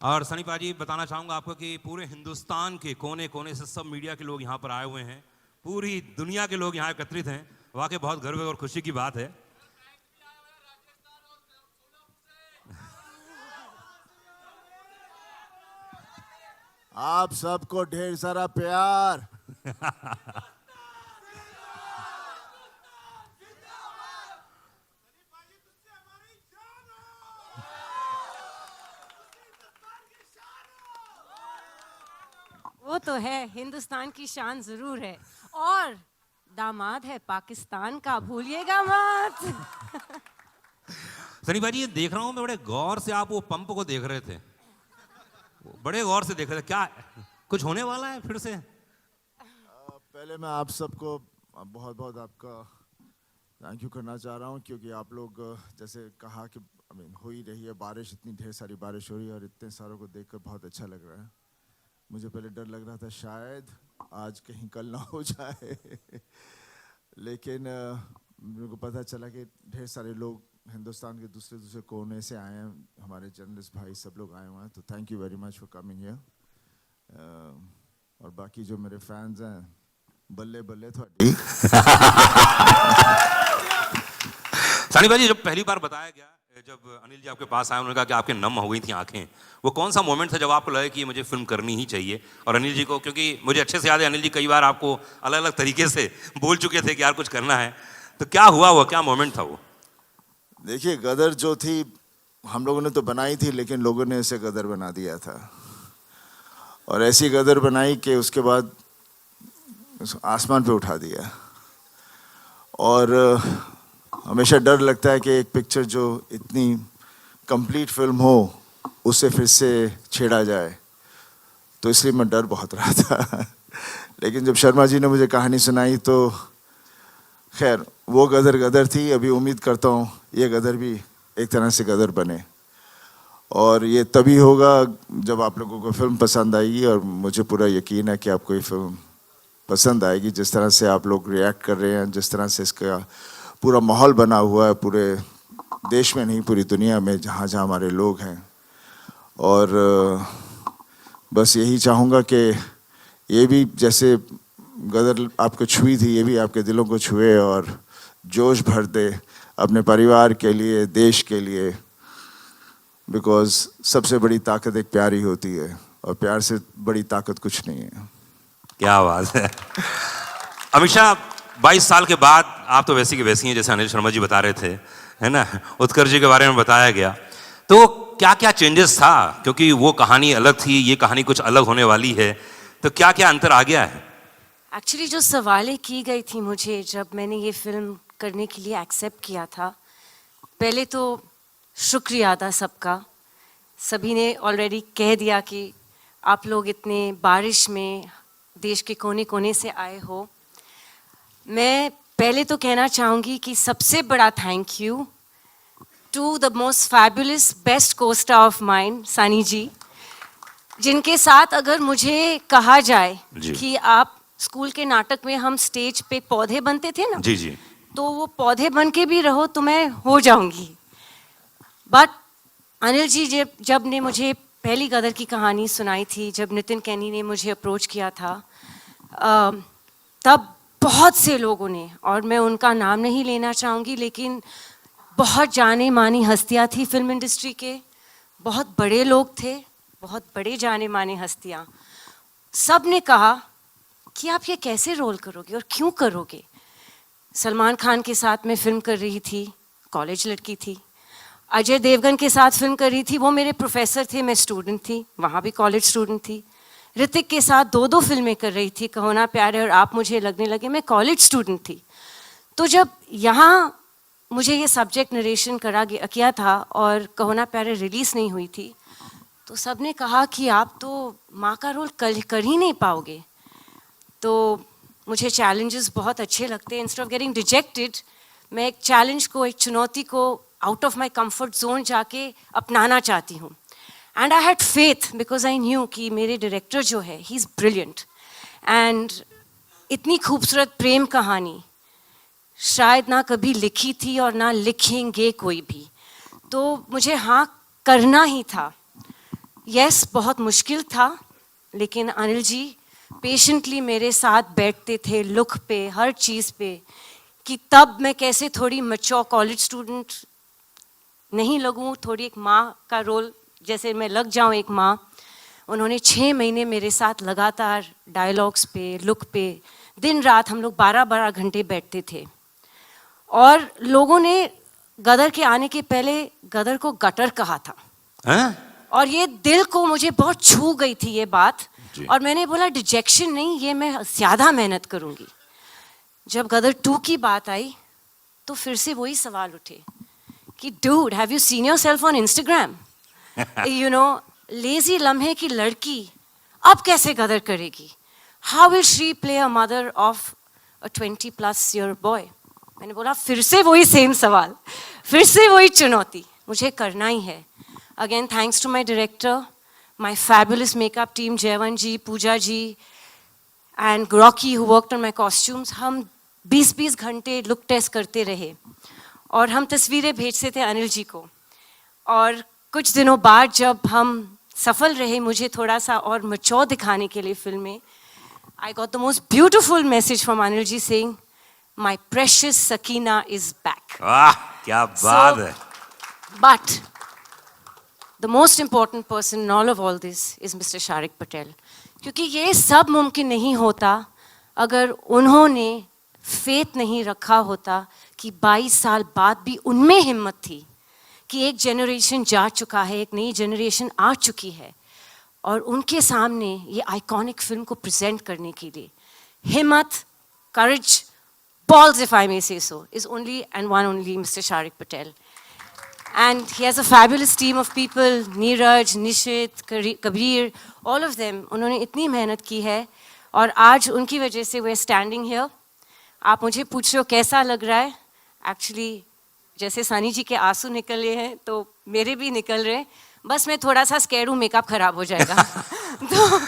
और सनी पाजी बताना चाहूँगा आपको कि पूरे हिंदुस्तान के कोने कोने से सब मीडिया के लोग यहाँ पर आए हुए हैं, पूरी दुनिया के लोग यहाँ एकत्रित हैं। वाकई बहुत गर्व और खुशी की बात है। आप सबको ढेर सारा प्यार। वो तो है, हिंदुस्तान की शान जरूर है और दामाद है पाकिस्तान का, भूलिएगा मत। सनी भाई ये देख रहा हूँ मैं, बड़े गौर से आप वो पंप को देख रहे थे, बड़े गौर से देख रहे थे, क्या कुछ होने वाला है फिर से? पहले मैं आप सबको बहुत बहुत आपका थैंक यू करना चाह रहा हूँ, क्योंकि आप लोग जैसे कहा कि हो ही रही है बारिश, इतनी ढेर सारी बारिश हो रही है और इतने सारों को देखकर बहुत अच्छा लग रहा है। मुझे पहले डर लग रहा था शायद आज कहीं कल ना हो जाए लेकिन मेरे को पता चला कि ढेर सारे लोग हिंदुस्तान के दूसरे दूसरे कोने से आए हैं, हमारे जर्नलिस्ट भाई सब लोग आए हुए हैं, तो thank you very much for coming here. और बाकी जो मेरे फैंस हैं, बल्ले बल्ले थोड़ी। सनी भाई जब पहली बार बताया गया, जब अनिल जी आपके पास आए, उन्होंने कहा कि आपके नम हो गई थी आंखें, वो कौन सा मोमेंट था जब आपको लगा कि मुझे फिल्म करनी ही चाहिए? और अनिल जी को, क्योंकि मुझे अच्छे से याद है अनिल जी कई बार आपको अलग अलग तरीके से बोल चुके थे कि यार कुछ करना है, तो क्या हुआ, वो क्या मोमेंट था वो? देखिए, गदर जो थी हम लोगों ने तो बनाई थी, लेकिन लोगों ने इसे गदर बना दिया था, और ऐसी गदर बनाई कि उसके बाद आसमान पे उठा दिया। और हमेशा डर लगता है कि एक पिक्चर जो इतनी कंप्लीट फिल्म हो उसे फिर से छेड़ा जाए, तो इसलिए मैं डर बहुत रहा था लेकिन जब शर्मा जी ने मुझे कहानी सुनाई तो खैर वो गदर गदर थी। अभी उम्मीद करता हूँ ये गदर भी एक तरह से गदर बने, और ये तभी होगा जब आप लोगों को फिल्म पसंद आएगी, और मुझे पूरा यकीन है कि आपको ये फिल्म पसंद आएगी। जिस तरह से आप लोग रिएक्ट कर रहे हैं, जिस तरह से इसका पूरा माहौल बना हुआ है, पूरे देश में नहीं पूरी दुनिया में जहाँ जहाँ हमारे लोग हैं, और बस यही चाहूँगा कि ये भी जैसे गदर आपको छुई थी, ये भी आपके दिलों को छुए और जोश भर दे अपने परिवार के लिए, देश के लिए, बिकॉज सबसे बड़ी ताकत एक प्यार ही होती है, और प्यार से बड़ी ताकत कुछ नहीं है। क्या बात है। अमीषा, 22 साल के बाद आप तो वैसी की वैसी हैं जैसे अनिल शर्मा जी बता रहे थे, है ना? उत्कर्ष जी के बारे में बताया गया, तो क्या क्या चेंजेस था? क्योंकि वो कहानी अलग थी, ये कहानी कुछ अलग होने वाली है, तो क्या क्या अंतर आ गया है? एक्चुअली जो सवालें की गई थी मुझे जब मैंने ये फिल्म करने के लिए एक्सेप्ट किया था, पहले तो शुक्रिया था सबका। सभी ने ऑलरेडी कह दिया कि आप लोग इतने बारिश में देश के कोने कोने से आए हो। मैं पहले तो कहना चाहूँगी कि सबसे बड़ा thank you to the most fabulous best costar of mine, Sunny ji, जिनके साथ अगर मुझे कहा जाए कि आप स्कूल के नाटक में हम स्टेज पे पौधे बनते थे ना, जी जी, तो वो पौधे बन के भी रहो तो मैं हो जाऊंगी। बट अनिल जी जब ने मुझे पहली गदर की कहानी सुनाई थी, जब नितिन कैनी ने मुझे अप्रोच किया था, तब बहुत से लोगों ने, और मैं उनका नाम नहीं लेना चाहूँगी, लेकिन बहुत जाने मानी हस्तियाँ थी फिल्म इंडस्ट्री के, बहुत बड़े लोग थे, बहुत बड़े जाने माने हस्तियाँ, सब ने कहा कि आप ये कैसे रोल करोगे और क्यों करोगे। सलमान खान के साथ मैं फिल्म कर रही थी, कॉलेज लड़की थी। अजय देवगन के साथ फिल्म कर रही थी, वो मेरे प्रोफेसर थे, मैं स्टूडेंट थी, वहाँ भी कॉलेज स्टूडेंट थी। ऋतिक के साथ 2 फिल्में कर रही थी, कहो ना प्यार है और आप मुझे लगने लगे, मैं कॉलेज स्टूडेंट थी। तो जब यहाँ मुझे ये सब्जेक्ट नरेशन किया था और कहो ना प्यार रिलीज़ नहीं हुई थी, तो सब ने कहा कि आप तो माँ का रोल कर ही नहीं पाओगे। तो मुझे चैलेंजेस बहुत अच्छे लगते हैं। इंस्टेड ऑफ गेटिंग रिजेक्टेड, मैं एक चैलेंज को, एक चुनौती को out of my comfort zone जाके अपनाना चाहती हूँ। And I had faith because I knew कि मेरे डायरेक्टर जो है, ही इज़ ब्रिलियंट, एंड इतनी खूबसूरत प्रेम कहानी शायद ना कभी लिखी थी और ना लिखेंगे कोई भी, तो मुझे हाँ करना ही था। यस बहुत मुश्किल था, लेकिन अनिल जी पेशेंटली मेरे साथ बैठते थे लुक पे, हर चीज़ पे, कि तब मैं कैसे थोड़ी मैच्योर कॉलेज स्टूडेंट नहीं लगूं, थोड़ी एक माँ का रोल जैसे मैं लग जाऊं एक माँ। उन्होंने 6 महीने मेरे साथ लगातार डायलॉग्स पे, लुक पे, दिन रात हम लोग 12-12 घंटे बैठते थे। और लोगों ने गदर के आने के पहले गदर को गटर कहा था। हैं? और ये दिल को मुझे बहुत छू गई थी ये बात। जी। और मैंने बोला डिजेक्शन नहीं, ये मैं ज़्यादा मेहनत करूँगी। जब गदर 2 की बात आई तो फिर से वही सवाल उठे कि dude have you seen yourself on Instagram? You know, lazy लम्हे की लड़की अब कैसे गदर करेगी? How will she play a mother of a 20+ year boy? मैंने बोला फिर से वही सेम सवाल, फिर से वही चुनौती, मुझे करना ही है। Again thanks to my director, my fabulous makeup team, Jaywant ji, Pooja ji and ग्रॉकी who worked on my costumes. हम 20-20 घंटे लुक टेस्ट करते रहे और हम तस्वीरें भेजते थे अनिल जी को। और कुछ दिनों बाद जब हम सफल रहे मुझे थोड़ा सा और मैच्योर दिखाने के लिए फिल्म में, I got the most beautiful message from Anil ji saying my precious Sakina is back. वाह क्या बात है। But the most important person in all of all this is Mr. Sharik Patel. क्योंकि ये सब मुमकिन नहीं होता अगर उन्होंने फेथ नहीं रखा होता कि 22 साल बाद भी उनमें हिम्मत थी कि एक जनरेशन जा चुका है, एक नई जनरेशन आ चुकी है और उनके सामने ये आइकॉनिक फिल्म को प्रेजेंट करने के लिए हिम्मत, courage, balls if I may say so, is only and one only Mr. Sharik Patel. And he has a fabulous team of people, Neeraj, Nishit, Kabir, all of them. उन्होंने इतनी मेहनत की है और आज उनकी वजह से we're standing here. आप मुझे पूछ रहे हो कैसा लग रहा है? Actually, जैसे सनी जी के आंसू निकले हैं तो मेरे भी निकल रहे हैं। बस मैं थोड़ा सा स्कैर्ड हूँ, मेकअप खराब हो जाएगा। तो